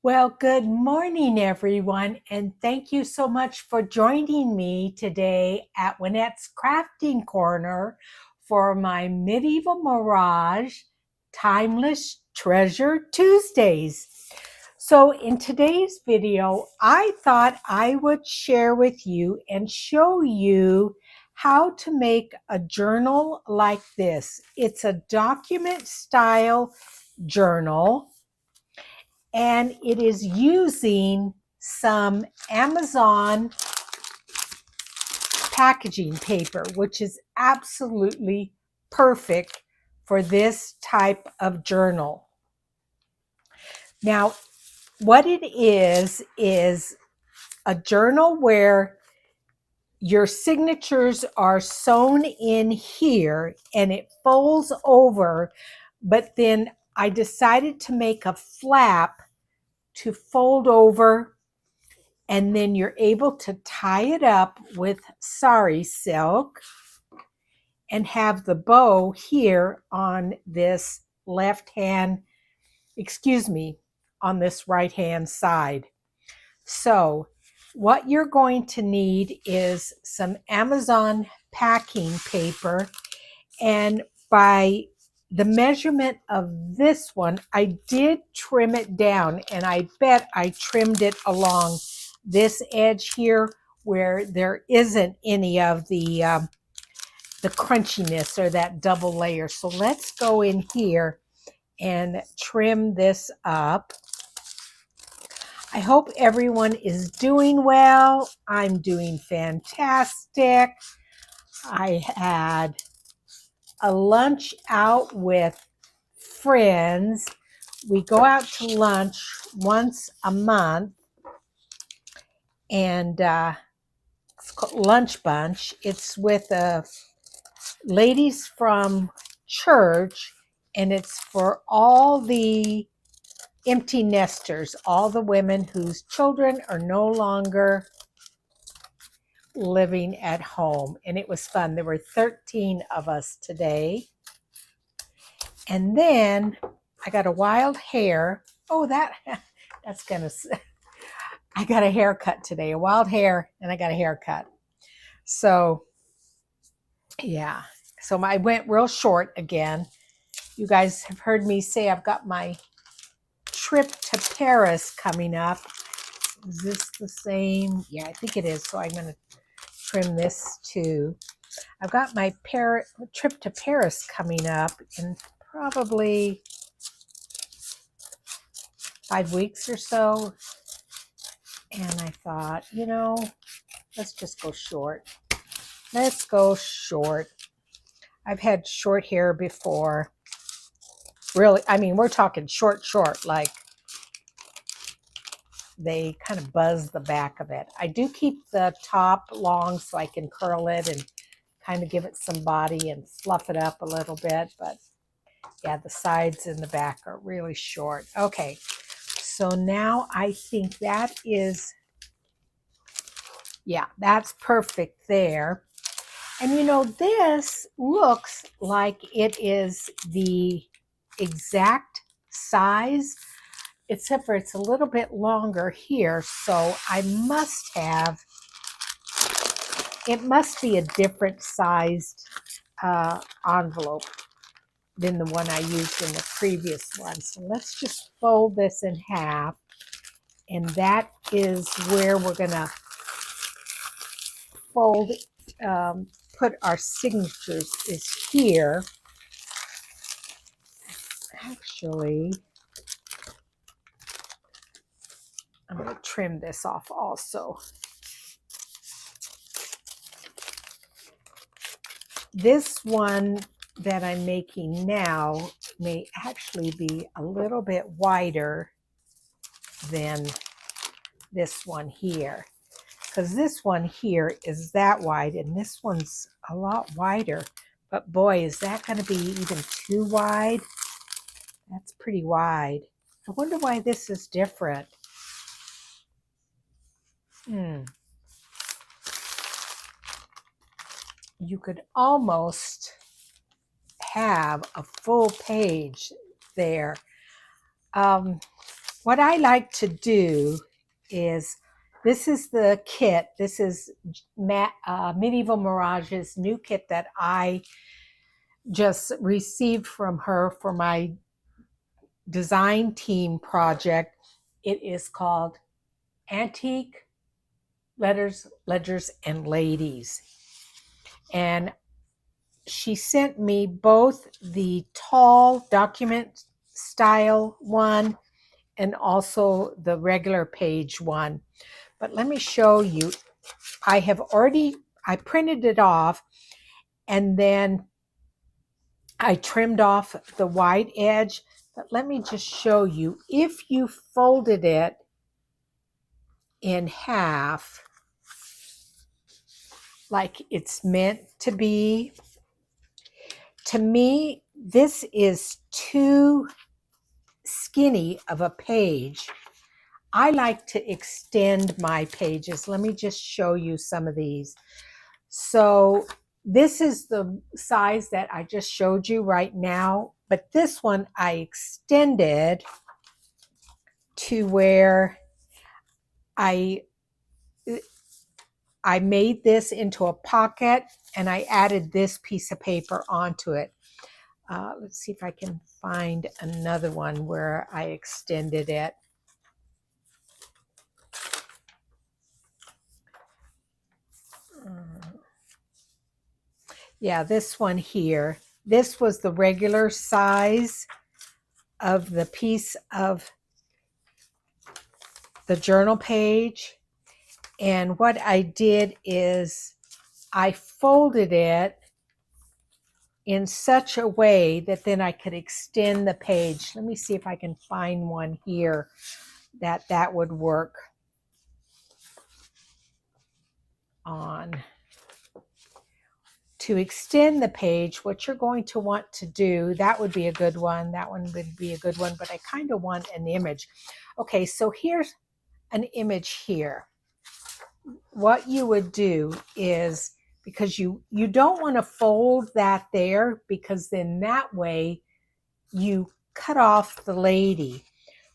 Well, good morning, everyone, and thank you so much for joining me today at Juanette's Crafting Corner for my Medieval Mirage Timeless Treasure Tuesdays. So, in today's video, I thought I would share with you and show you how to make a journal like this. It's a document style journal and it is using some Amazon packaging paper, which is absolutely perfect for this type of journal. Now, what it is a journal where your signatures are sewn in here and it folds over, but then I decided to make a flap to fold over, and then you're able to tie it up with sari silk and have the bow here on this on this right hand side. So what you're going to need is some Amazon packing paper, and by the measurement of this one, I did trim it down, and I bet I trimmed it along this edge here where there isn't any of the crunchiness or that double layer. So let's go in here and trim this up. I hope everyone is doing well. I'm doing fantastic. I had a lunch out with friends. We go out to lunch once a month, and it's called Lunch Bunch. It's with ladies from church, and it's for all the empty nesters, all the women whose children are no longer living at home. And it was fun. There were 13 of us today. And then I got a wild hair. Oh, that's gonna. I got a haircut today, a wild hair, and I got a haircut. So, yeah. So I went real short again. You guys have heard me say I've got my trip to Paris coming up. Is this the same? Yeah, I think it is. So I'm going to trim this too. I've got my trip to Paris coming up in probably 5 weeks or so. And I thought, let's just go short. Let's go short. I've had short hair before. Really, I mean, we're talking short, like they kind of buzz the back of it. I do keep the top long so I can curl it and kind of give it some body and fluff it up a little bit. But yeah, the sides and the back are really short. Okay, so now I think that is, yeah, that's perfect there. And this looks like it is the exact size, except for it's a little bit longer here. So it must be a different sized envelope than the one I used in the previous one. So let's just fold this in half. And that is where we're gonna fold, put our signatures is here. Actually, I'm going to trim this off also. This one that I'm making now may actually be a little bit wider than this one here, because this one here is that wide and this one's a lot wider. But boy, is that going to be even too wide? That's pretty wide. I wonder why this is different. You could almost have a full page there. what I like to do is, this is the kit. This is Medieval Mirage's new kit that I just received from her for my design team project. It is called Antique Ledgers and Ladies. And she sent me both the tall document style one and also the regular page one. But let me show you. I printed it off, and then I trimmed off the wide edge. But let me just show you. If you folded it in half, like it's meant to be, to me, this is too skinny of a page. I like to extend my pages. Let me just show you some of these. So this is the size that I just showed you right now, but this one I extended to where I made this into a pocket, and I added this piece of paper onto it. Let's see if I can find another one where I extended it. Yeah, this one here. This was the regular size of the piece of the journal page. And what I did is I folded it in such a way that then I could extend the page. Let me see if I can find one here that would work on. To extend the page, what you're going to want to do, that would be a good one. That one would be a good one, but I kind of want an image. Okay, so here's an image here. What you would do is, because you don't want to fold that there, because then that way you cut off the lady.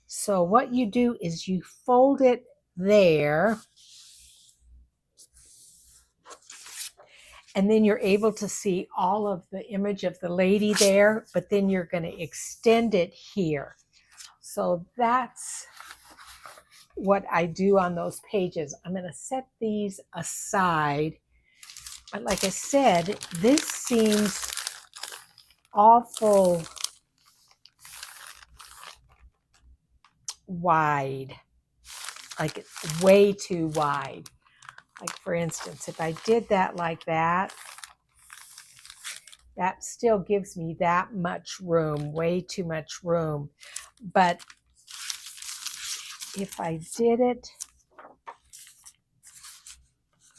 So what you do is you fold it there, and then you're able to see all of the image of the lady there, but then you're going to extend it here. So that's what I do on those pages. I'm going to set these aside. But like I said, this seems awful wide, like way too wide. Like for instance, if I did that like that, that still gives me that much room, way too much room. But if I did it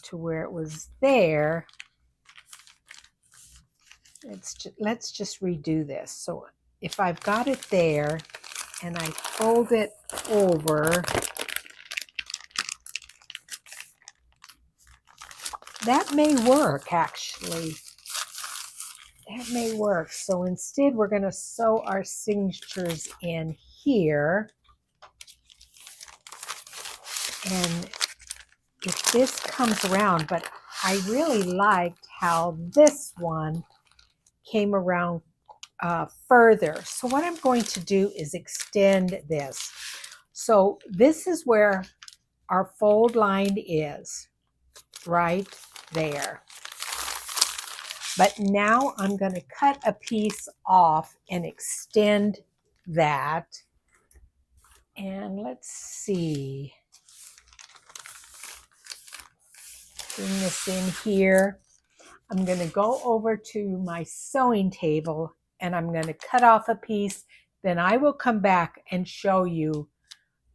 to where it was there, let's just redo this. So if I've got it there and I fold it over, that may work actually. That may work. So instead we're going to sew our signatures in here. And if this comes around, but I really liked how this one came around further. So what I'm going to do is extend this. So this is where our fold line is, right there. But now I'm going to cut a piece off and extend that. And let's see. Bring this in here. I'm going to go over to my sewing table and I'm going to cut off a piece. Then I will come back and show you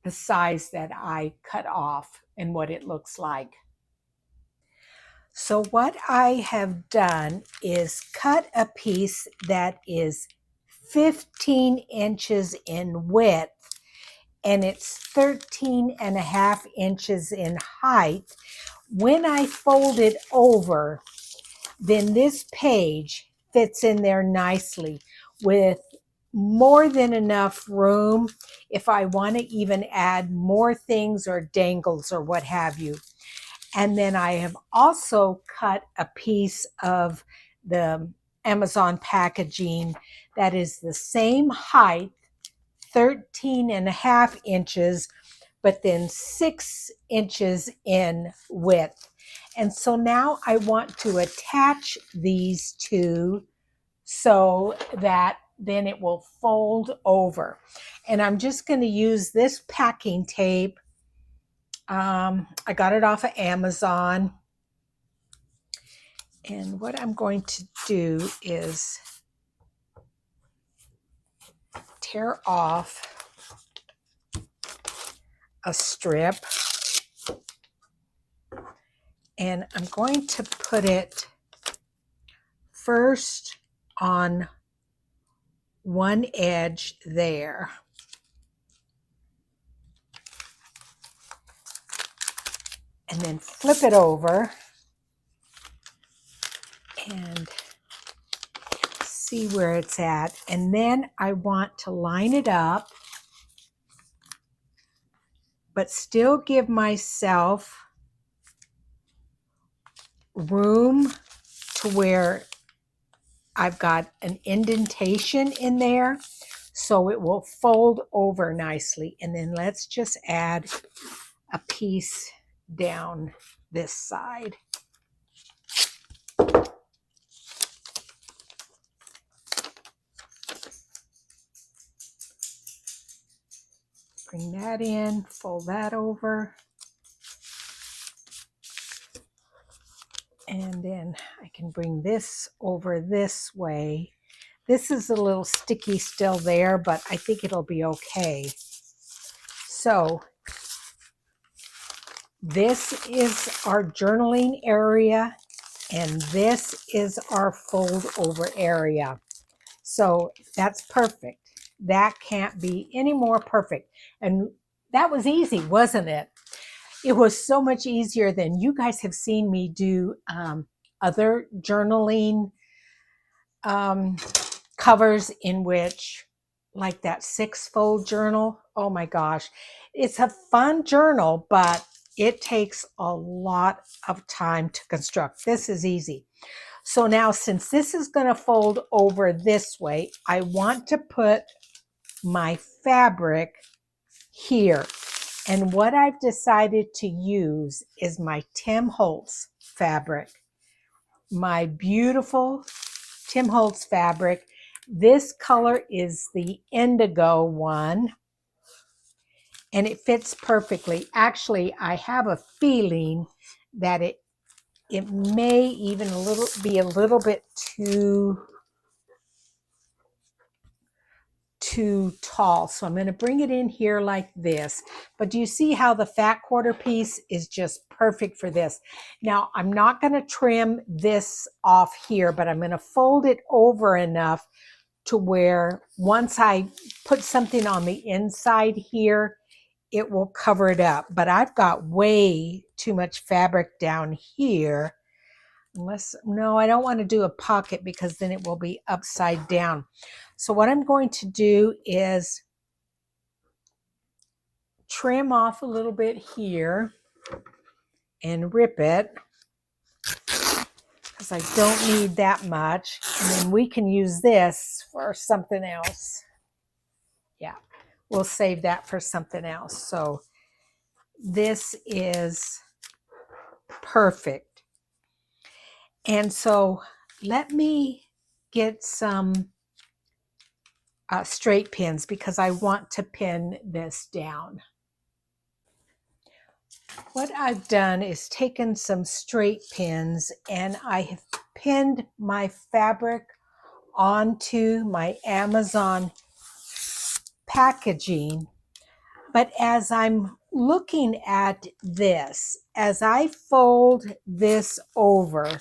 the size that I cut off and what it looks like. So what I have done is cut a piece that is 15 inches in width and it's 13.5 inches in height. When I fold it over, then this page fits in there nicely with more than enough room if I want to even add more things or dangles or what have you. And then I have also cut a piece of the Amazon packaging that is the same height, 13.5 inches, but then 6 inches in width. And so now I want to attach these two so that then it will fold over. And I'm just going to use this packing tape. I got it off of Amazon. And what I'm going to do is tear off a strip. And I'm going to put it first on one edge there. And then flip it over and see where it's at. And then I want to line it up, but still give myself room to where I've got an indentation in there so it will fold over nicely. And then let's just add a piece down this side. Bring that in, fold that over. And then I can bring this over this way. This is a little sticky still there, but I think it'll be okay. So this is our journaling area, and this is our fold over area. So that's perfect. That can't be any more perfect. And that was easy, wasn't it? It was so much easier than you guys have seen me do other journaling covers in which, like that 6-fold journal. Oh my gosh. It's a fun journal, but it takes a lot of time to construct. This is easy. So now, since this is going to fold over this way, I want to put my fabric here. And what I've decided to use is my Tim Holtz fabric, my beautiful Tim Holtz fabric. This color is the indigo one, and it fits perfectly. Actually, I have a feeling that it may even be a little bit too tall. So I'm going to bring it in here like this. But do you see how the fat quarter piece is just perfect for this? Now, I'm not going to trim this off here, but I'm going to fold it over enough to where once I put something on the inside here, it will cover it up. But I've got way too much fabric down here. No, I don't want to do a pocket because then it will be upside down. So what I'm going to do is trim off a little bit here and rip it because I don't need that much. And then we can use this for something else. Yeah, we'll save that for something else. So this is perfect. And so let me get some straight pins because I want to pin this down. What I've done is taken some straight pins and I have pinned my fabric onto my Amazon packaging. But as I'm looking at this, as I fold this over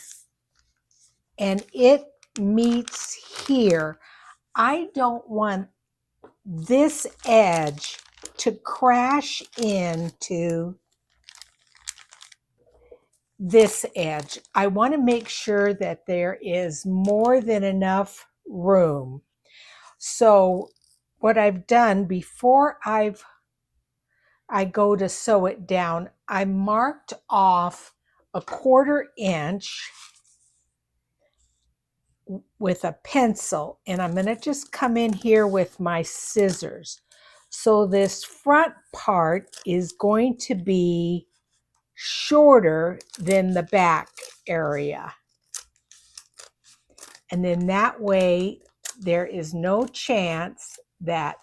and it meets here, I don't want this edge to crash into this edge. I want to make sure that there is more than enough room. So what I've done before I go to sew it down, I marked off a 1/4 inch with a pencil, and I'm going to just come in here with my scissors. So this front part is going to be shorter than the back area. And then that way there is no chance that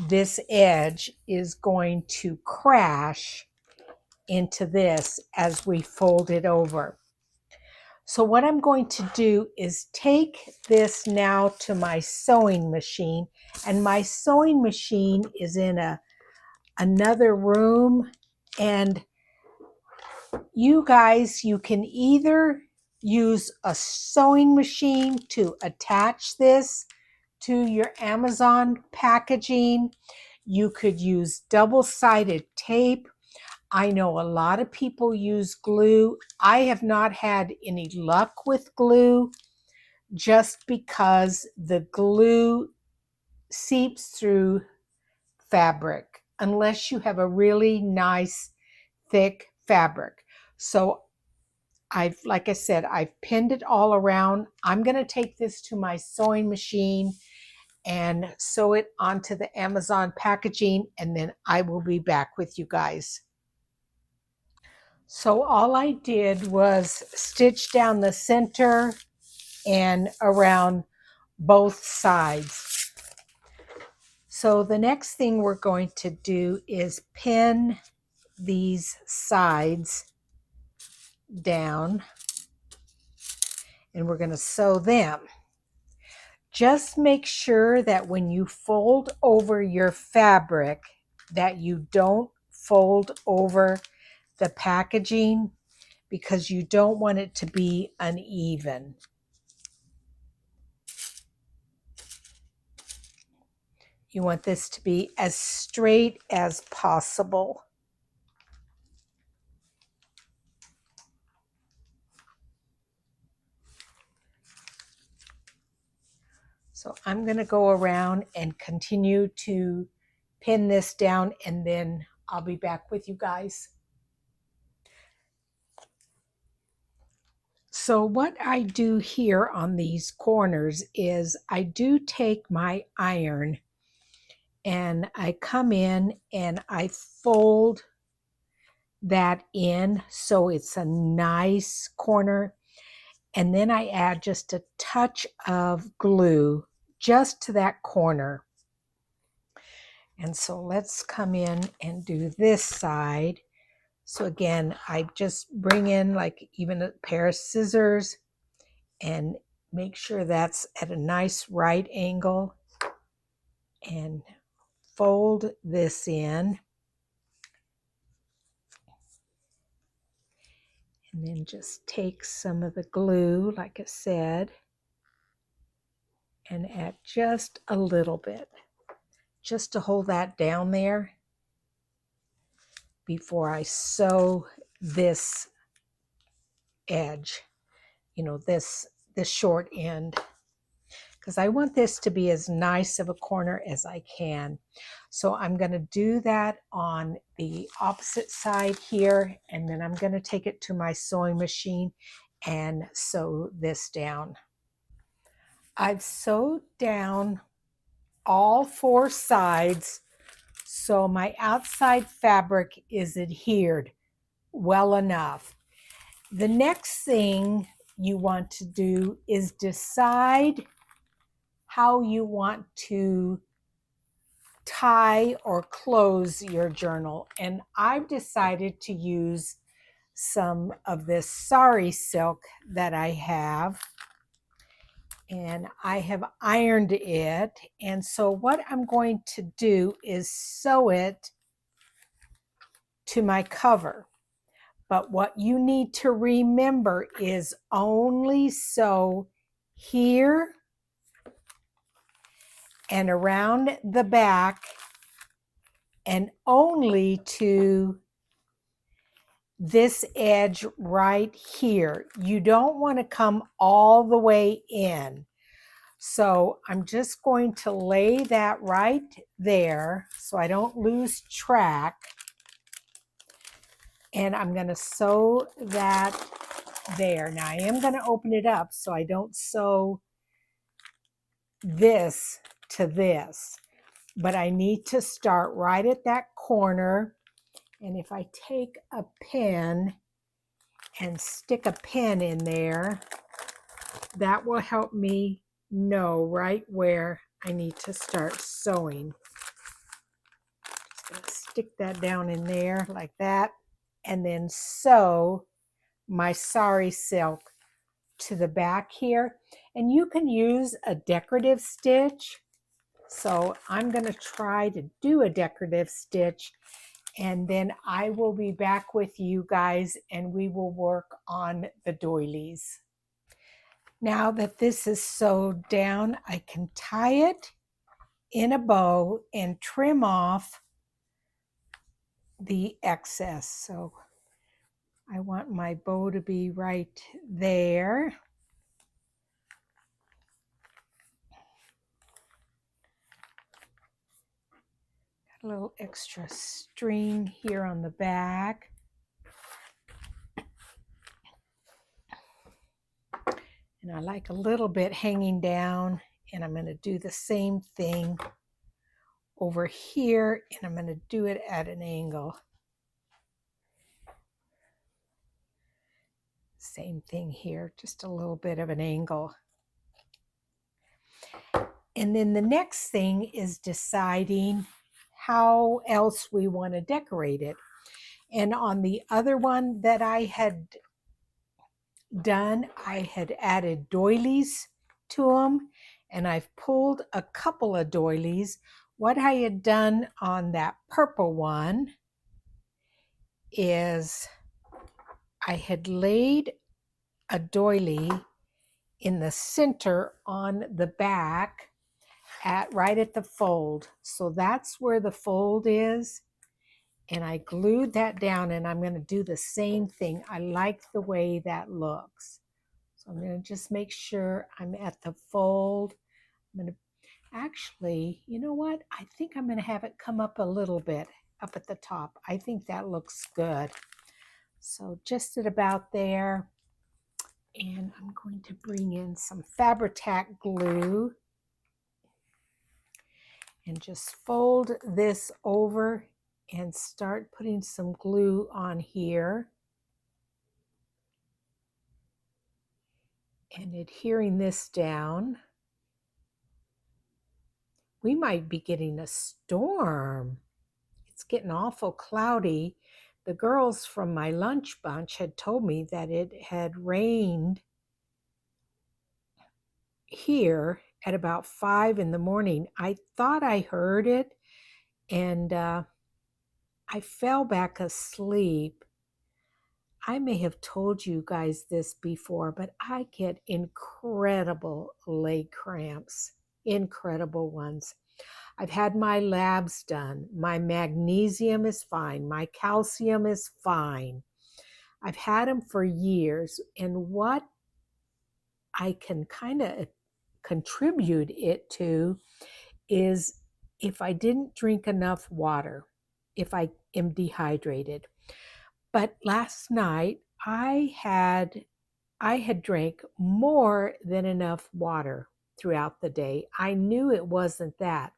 this edge is going to crash into this as we fold it over. So what I'm going to do is take this now to my sewing machine, and my sewing machine is in another room. And you guys, you can either use a sewing machine to attach this to your Amazon packaging. You could use double-sided tape. I know a lot of people use glue. I have not had any luck with glue just because the glue seeps through fabric unless you have a really nice thick fabric. So like I said, I've pinned it all around. I'm going to take this to my sewing machine and sew it onto the Amazon packaging, and then I will be back with you guys. So all I did was stitch down the center and around both sides. So the next thing we're going to do is pin these sides down, and we're going to sew them. Just make sure that when you fold over your fabric that you don't fold over the packaging, because you don't want it to be uneven. You want this to be as straight as possible. So I'm going to go around and continue to pin this down, and then I'll be back with you guys. So what I do here on these corners is I do take my iron and I come in and I fold that in so it's a nice corner, and then I add just a touch of glue just to that corner. And so let's come in and do this side. So again, I just bring in like even a pair of scissors and make sure that's at a nice right angle and fold this in. And then just take some of the glue, like I said, and add just a little bit, just to hold that down there before I sew this edge, this short end, because I want this to be as nice of a corner as I can. So I'm going to do that on the opposite side here, and then I'm going to take it to my sewing machine and sew this down. I've sewed down all 4 sides, so my outside fabric is adhered well enough. The next thing you want to do is decide how you want to tie or close your journal. And I've decided to use some of this sari silk that I have, and I have ironed it. And so what I'm going to do is sew it to my cover. But what you need to remember is only sew here and around the back, and only to this edge right here. You don't want to come all the way in. So I'm just going to lay that right there so I don't lose track. And I'm going to sew that there. Now I am going to open it up so I don't sew this to this, but I need to start right at that corner. And if I take a pin and stick a pin in there, that will help me know right where I need to start sewing. Just going to stick that down in there like that, and then sew my sari silk to the back here. And you can use a decorative stitch. So I'm going to try to do a decorative stitch, and then I will be back with you guys and we will work on the doilies. Now that this is sewed down, I can tie it in a bow and trim off the excess. So I want my bow to be right there. Got a little extra string here on the back. And I like a little bit hanging down, and I'm going to do the same thing over here, and I'm going to do it at an angle. Same thing here, just a little bit of an angle. And then the next thing is deciding how else we want to decorate it. And on the other one that I had done, I had added doilies to them, and I've pulled a couple of doilies. What I had done on that purple one is I had laid a doily in the center on the back right at the fold. So that's where the fold is. And I glued that down, and I'm going to do the same thing. I like the way that looks. So I'm going to just make sure I'm at the fold. I'm going to actually, you know what? I think I'm going to have it come up a little bit up at the top. I think that looks good. So just at about there. And I'm going to bring in some Fabri-Tac glue and just fold this over and start putting some glue on here and adhering this down. We might be getting a storm. It's getting awful cloudy. The girls from my lunch bunch had told me that it had rained here at about 5 in the morning. I thought I heard it, and I fell back asleep. I may have told you guys this before, but I get incredible leg cramps, incredible ones. I've had my labs done. My magnesium is fine. My calcium is fine. I've had them for years. And what I can kind of contribute it to is if I didn't drink enough water, if I am dehydrated. But last night I had drank more than enough water throughout the day. I knew it wasn't that.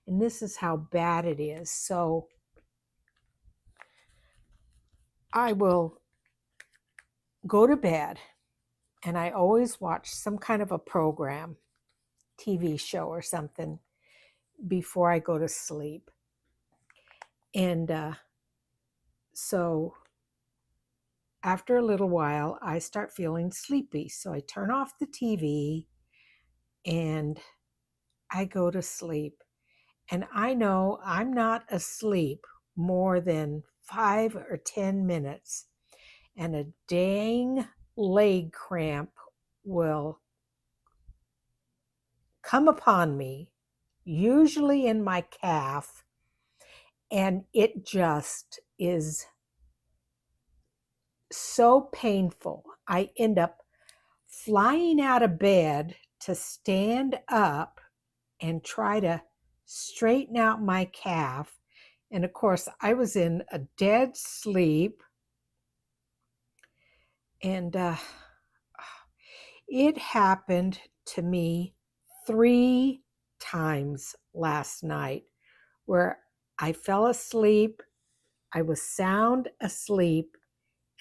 And this is how bad it is. So I will go to bed, and I always watch some kind of a program, TV show or something, before I go to sleep. And so after a little while, I start feeling sleepy. So I turn off the TV and I go to sleep. And I know I'm not asleep more than 5 or 10 minutes. And a dang leg cramp will come upon me, usually in my calf, and it just is so painful. I end up flying out of bed to stand up and try to straighten out my calf. And of course, I was in a dead sleep. And it happened to me 3 times last night where I fell asleep. I was sound asleep,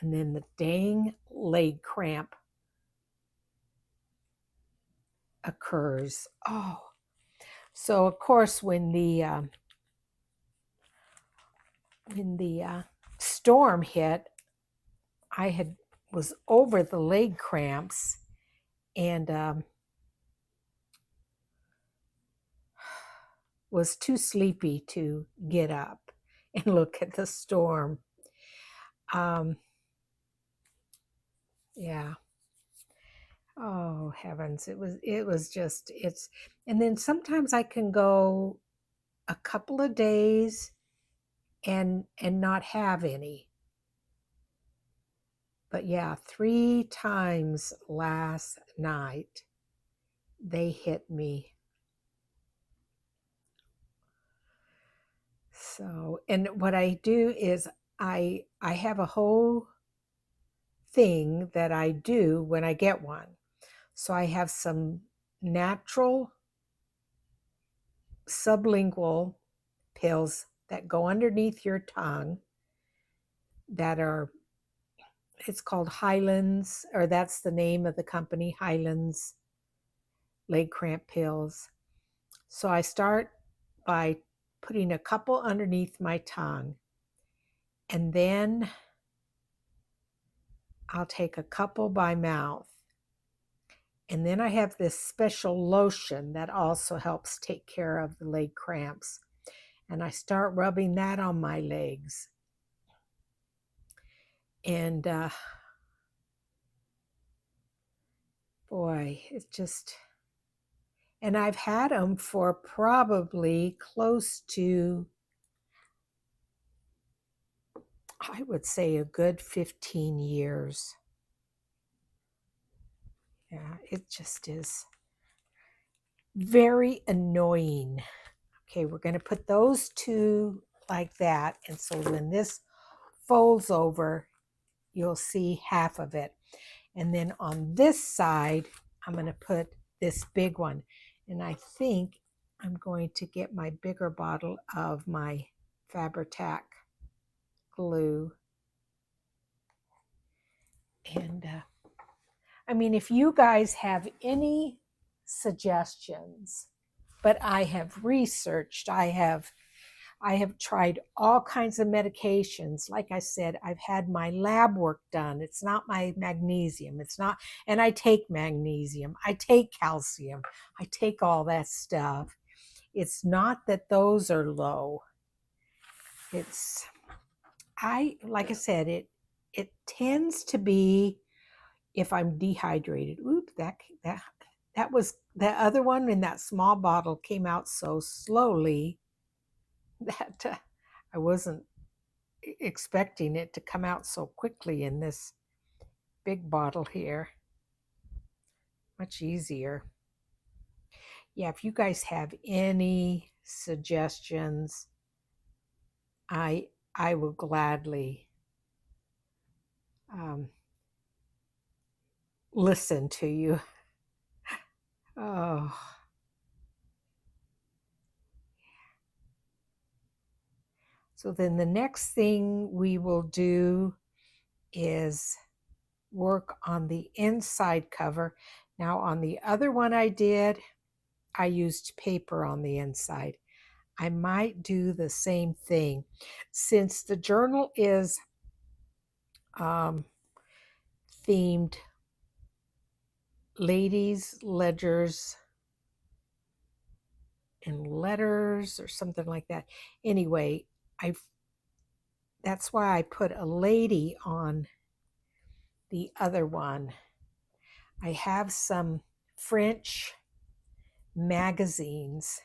and then the dang leg cramp occurs. Oh, so of course when the storm hit, I was over the leg cramps and was too sleepy to get up and look at the storm. Yeah. Oh heavens, it was just it's and then sometimes I can go a couple of days and not have any. But yeah, 3 times last night they hit me. So, and what I do is I have a whole thing that I do when I get one. So I have some natural sublingual pills that go underneath your tongue that are, it's called Highlands, or that's the name of the company, Highlands leg cramp pills. So I start by putting a couple underneath my tongue, and then I'll take a couple by mouth. And then I have this special lotion that also helps take care of the leg cramps. And I start rubbing that on my legs. And boy, it's just, and I've had them for probably close to, I would say, a good 15 years. Yeah, it just is very annoying. Okay, we're going to put those two like that. And so when this folds over, you'll see half of it. And then on this side, I'm going to put this big one. And I think I'm going to get my bigger bottle of my Fabri-Tac glue. And I mean, if you guys have any suggestions, but I have researched, I have tried all kinds of medications. Like I said, I've had my lab work done. It's not my magnesium. It's not, and I take magnesium. I take calcium. I take all that stuff. It's not that those are low. It's, like I said, it tends to be if I'm dehydrated. Oop, that was, that other one in that small bottle came out so slowly that I wasn't expecting it to come out so quickly in this big bottle here. Much easier. Yeah, if you guys have any suggestions, I will gladly listen to you. Oh. So then the next thing we will do is work on the inside cover. Now on the other one I did, I used paper on the inside. I might do the same thing. Since the journal is themed ladies' ledgers and letters or something like that. Anyway, that's why I put a lady on the other one. I have some French magazines,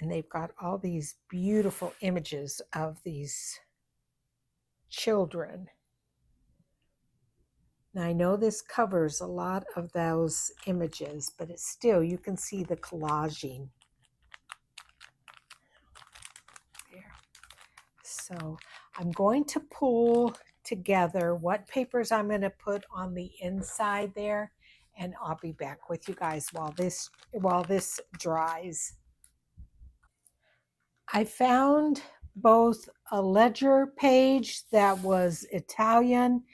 and they've got all these beautiful images of these children. Now I know this covers a lot of those images, but it's still, you can see the collaging there. So I'm going to pull together what papers I'm going to put on the inside there, and I'll be back with you guys while this dries. I found both a ledger page that was Italian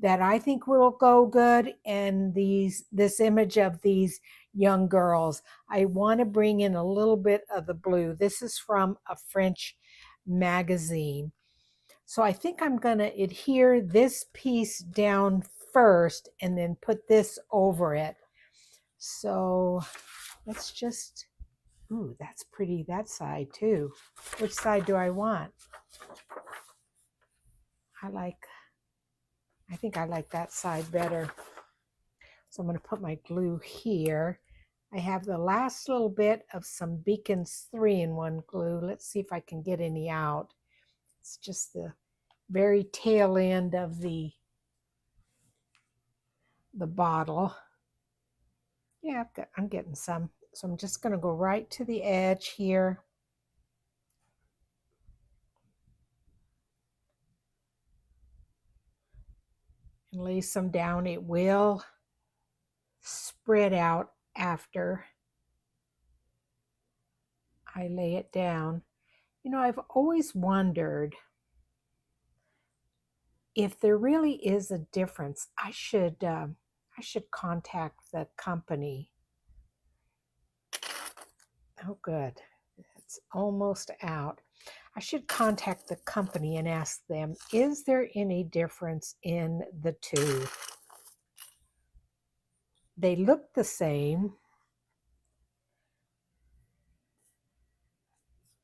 that I think will go good, and this image of these young girls. I want to bring in a little bit of the blue. This is from a French magazine. So I think I'm going to adhere this piece down first and then put this over it. So let's just, ooh, that's pretty, that side too. Which side do I want? I think I like that side better. So I'm going to put my glue here. I have the last little bit of some Beacons 3-in-1 glue. Let's see if I can get any out. It's just the very tail end of the bottle. Yeah, I'm getting some. So I'm just going to go right to the edge here. And lay some down. It will spread out after I lay it down. You know, I've always wondered if there really is a difference. I should contact the company. Oh, good. It's almost out. I should contact the company and ask them, is there any difference in the two? They look the same,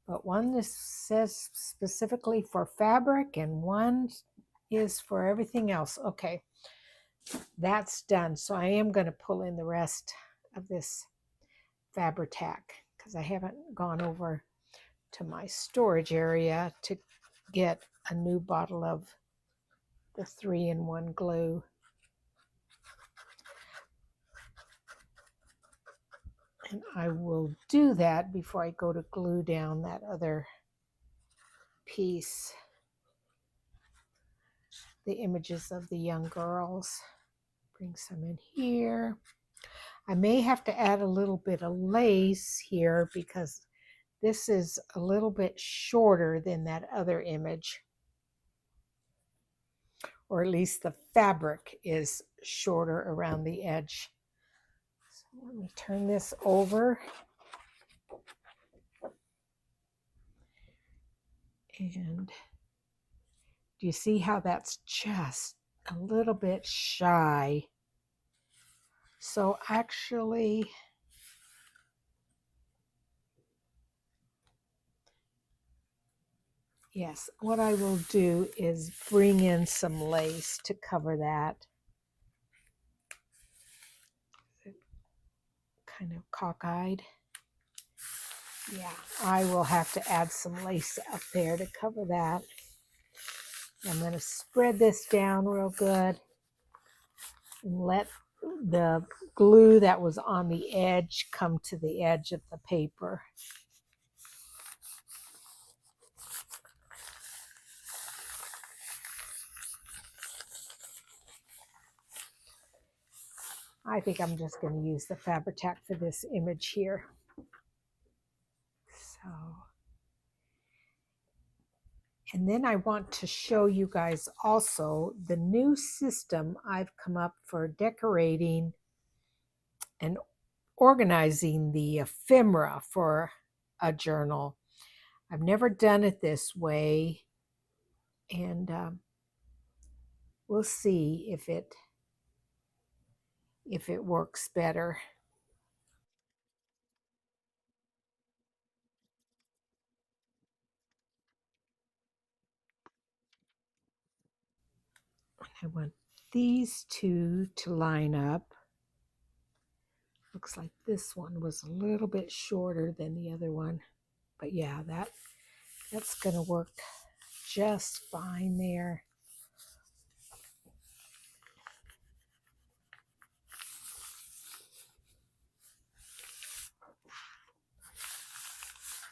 but one says specifically for fabric and one is for everything else. Okay, that's done. So I am going to pull in the rest of this Fabri-Tac because I haven't gone over to my storage area to get a new bottle of the 3-in-1 glue. And I will do that before I go to glue down that other piece, the images of the young girls. Bring some in here. I may have to add a little bit of lace here because this is a little bit shorter than that other image. Or at least the fabric is shorter around the edge. So let me turn this over. And do you see how that's just a little bit shy? So actually, yes, what I will do is bring in some lace to cover that. Kind of cockeyed. Yeah, I will have to add some lace up there to cover that. I'm going to spread this down real good and let the glue that was on the edge come to the edge of the paper. I think I'm just going to use the Fabri-Tac for this image here. So, and then I want to show you guys also the new system I've come up for decorating and organizing the ephemera for a journal. I've never done it this way, and we'll see if it works better. I want these two to line up. Looks like this one was a little bit shorter than the other one, but yeah, that's gonna work just fine there.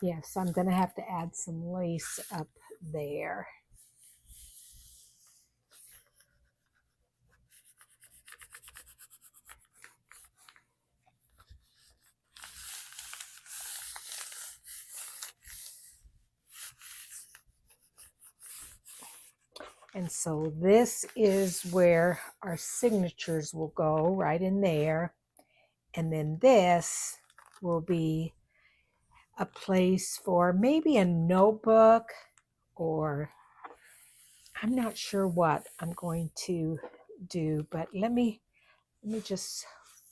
Yes, I'm going to have to add some lace up there. And so this is where our signatures will go, right in there. And then this will be a place for maybe a notebook, or I'm not sure what I'm going to do, but let me just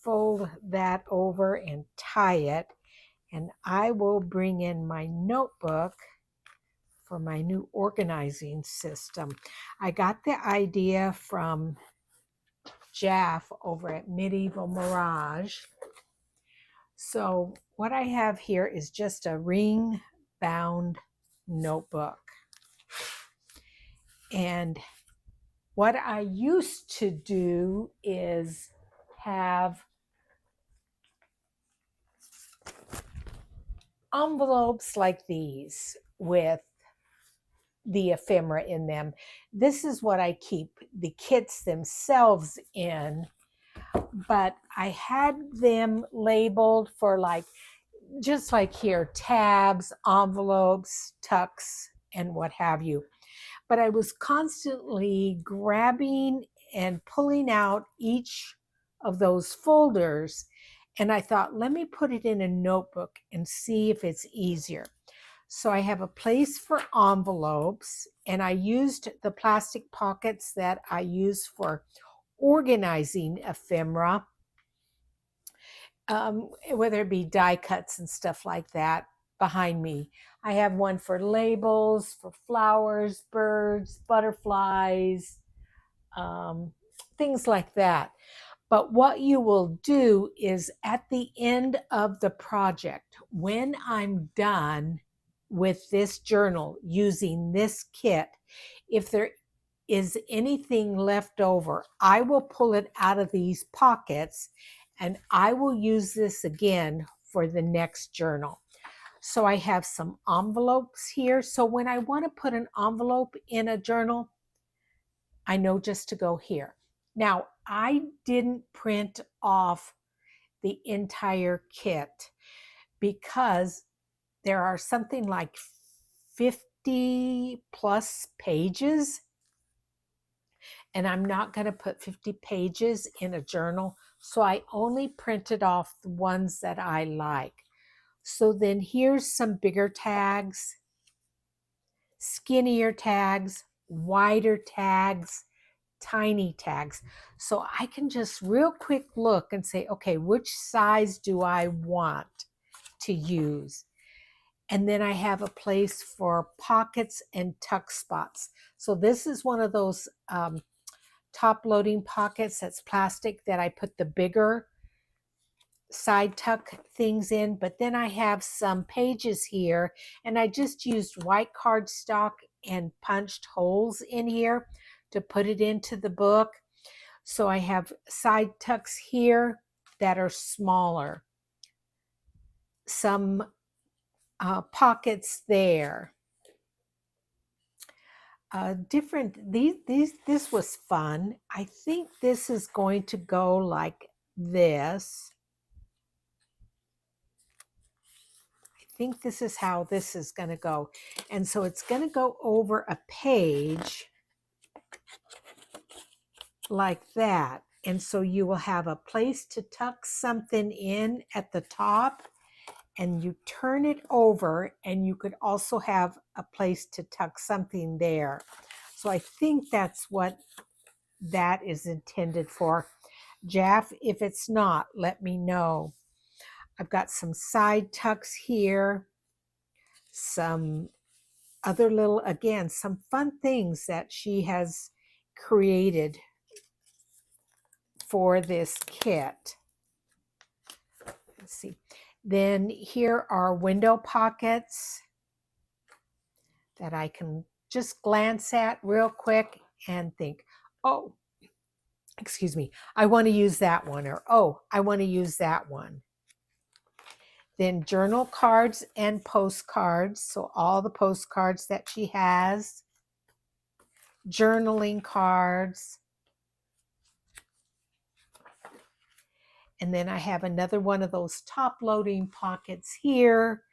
fold that over and tie it, and I will bring in my notebook for my new organizing system. I got the idea from Jaff over at Medieval Mirage. So what I have here is just a ring bound notebook. And what I used to do is have envelopes like these with the ephemera in them. This is what I keep the kits themselves in, but I had them labeled for just like here, tabs, envelopes, tucks, and what have you. But I was constantly grabbing and pulling out each of those folders. And I thought, let me put it in a notebook and see if it's easier. So I have a place for envelopes, and I used the plastic pockets that I use for organizing ephemera, whether it be die cuts and stuff like that behind me. I have one for labels, for flowers, birds, butterflies, things like that. But what you will do is at the end of the project, when I'm done with this journal using this kit, if there is anything left over, I will pull it out of these pockets and I will use this again for the next journal. So I have some envelopes here. So when I want to put an envelope in a journal, I know just to go here. Now, I didn't print off the entire kit because there are something like 50 plus pages, and I'm not going to put 50 pages in a journal. So I only printed off the ones that I like. So then here's some bigger tags, skinnier tags, wider tags, tiny tags. So I can just real quick look and say, okay, which size do I want to use? And then I have a place for pockets and tuck spots. So this is one of those top loading pockets that's plastic that I put the bigger side tuck things in. But then I have some pages here, and I just used white cardstock and punched holes in here to put it into the book. So I have side tucks here that are smaller, some pockets there. This was fun. I think this is going to go like this. I think this is how this is going to go. And so it's going to go over a page like that. And so you will have a place to tuck something in at the top, and you turn it over, and you could also have a place to tuck something there. So I think that's what that is intended for. Jaff, if it's not, let me know. I've got some side tucks here, some other little, again, some fun things that she has created for this kit. Let's see. Then here are window pockets that I can just glance at real quick and think, oh, excuse me, I want to use that one, or oh, I want to use that one. Then journal cards and postcards. So all the postcards that she has. Journaling cards. And then I have another one of those top-loading pockets here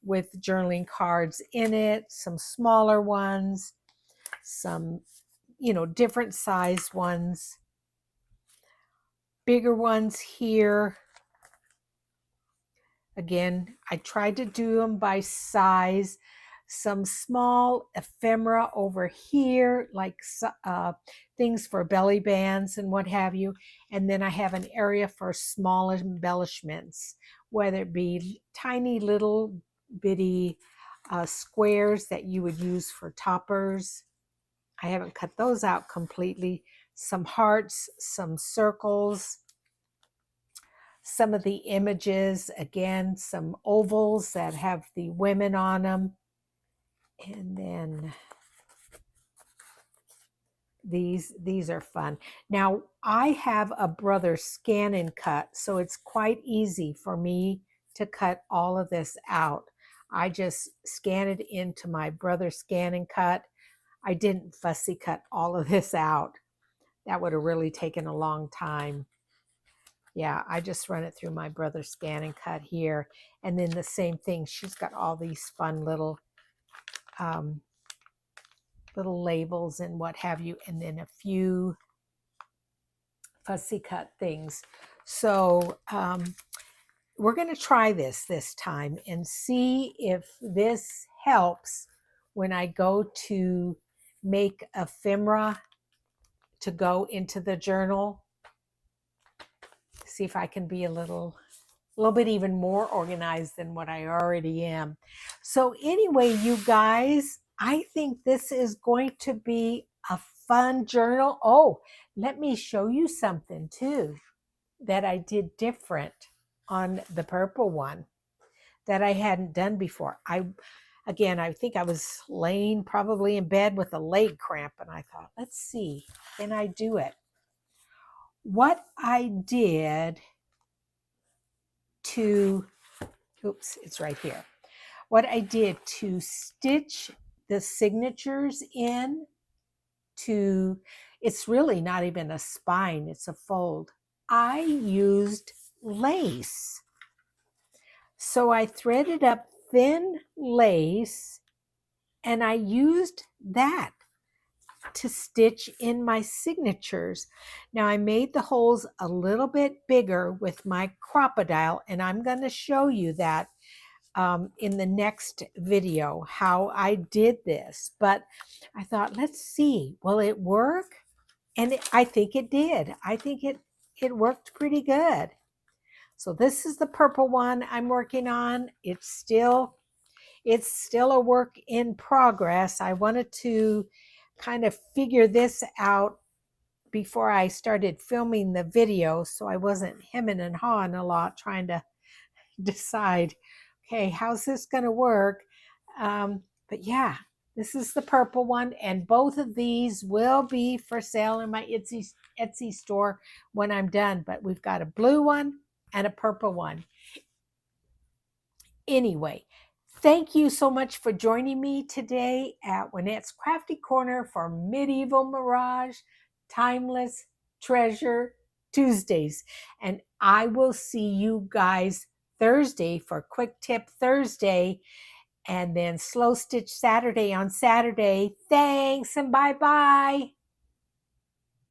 with journaling cards in it, some smaller ones, some, different size ones, bigger ones here. Again, I tried to do them by size. Some small ephemera over here, like things for belly bands and what have you. And then I have an area for small embellishments, whether it be tiny little bitty squares that you would use for toppers. I haven't cut those out completely. Some hearts, some circles, some of the images, again, some ovals that have the women on them. And then these are fun. Now, I have a brother scan and cut, so it's quite easy for me to cut all of this out. I just scan it into my brother scan and cut. I didn't fussy cut all of this out. That would have really taken a long time. Yeah, I just run it through my brother's scan and cut here. And then the same thing, she's got all these fun little labels and what have you, and then a few fussy cut things. So we're going to try this time and see if this helps when I go to make ephemera to go into the journal. See if I can be a little bit even more organized than what I already am. So anyway, you guys, I think this is going to be a fun journal. Oh, let me show you something too that I did different on the purple one that I hadn't done before. I think I was laying probably in bed with a leg cramp, and I thought, let's see, can I do it? What I did it's right here. What I did to stitch the signatures in it's really not even a spine, it's a fold. I used lace. So I threaded up thin lace and I used that to stitch in my signatures. Now I made the holes a little bit bigger with my crocodile, and I'm going to show you that in the next video how I did this. But I thought, let's see, will it work? And I think it did. I think it worked pretty good. So this is the purple one I'm working on. It's still a work in progress. I wanted to kind of figure this out before I started filming the video, so I wasn't hemming and hawing a lot trying to decide, okay, how's this going to work? But yeah, this is the purple one, and both of these will be for sale in my Etsy store when I'm done. But we've got a blue one and a purple one. Anyway, thank you so much for joining me today at Juanette's Crafty Corner for Medieval Mirage Timeless Treasure Tuesdays. And I will see you guys Thursday for Quick Tip Thursday, and then Slow Stitch Saturday on Saturday. Thanks and bye-bye.